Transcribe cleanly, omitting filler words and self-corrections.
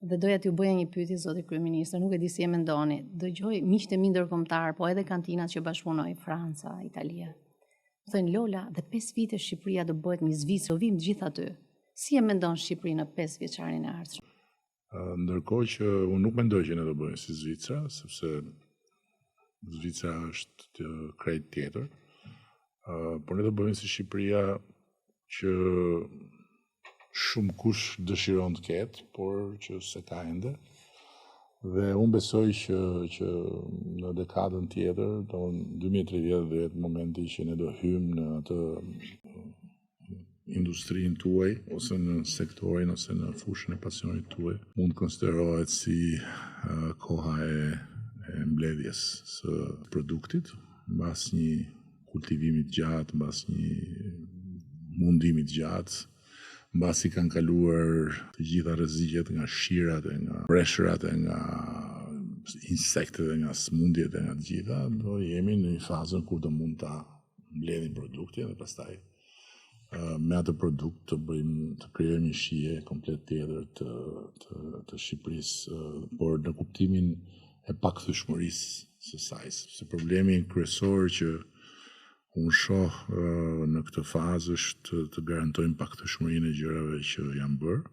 Dhe doja t'ju bëja një pyetje zoti kryeministër, nuk e di si e mendoni. Dëgjoj miqtë e mi ndërkombëtar, po edhe kantinat që bashkëpunoj, Franca, Italia. Thënë Lola, dhe 5 vite Shqipëria do bëhet një Zvicër, do vim të gjithë aty. Si e mendon Shqipërinë në 5 vjeçarin e ardhshëm? Ndërkohë që unë nuk mendoj që ne do bëjmë si Zvicra, sepse Zvicra është krejt tjetër, por ne do bëjmë si Shqipëria që shumë kush dëshiron të ketë, por që se ka ende. Dhe unë besoj që në dekadën tjetër, 2030 do jetë momenti që ne do hymë në atë industrinë tuaj, ose në sektorin, ose në fushën e pasionit tuaj. Mund të konsiderohet si koha e mbledhjes së produktit, mbas një kultivimi të gjatë, mbas një mundimi të gjatë, mbasi kanë kaluar të gjitha rreziqet nga shirat e nga breshrat e nga insektet e nga smundjet e nga të gjitha, do jemi në një fazën kur do mund ta mbledhim produktin dhe pastaj me atë produkt të krijojmë një shije komplet tjetër të Shqipërisë, por në kuptimin e pakthyeshmërisë së saj. Se problemi kryesor që unë shoh në këtë fazë është të garantojmë pakthyeshmërinë e gjërave që janë bërë.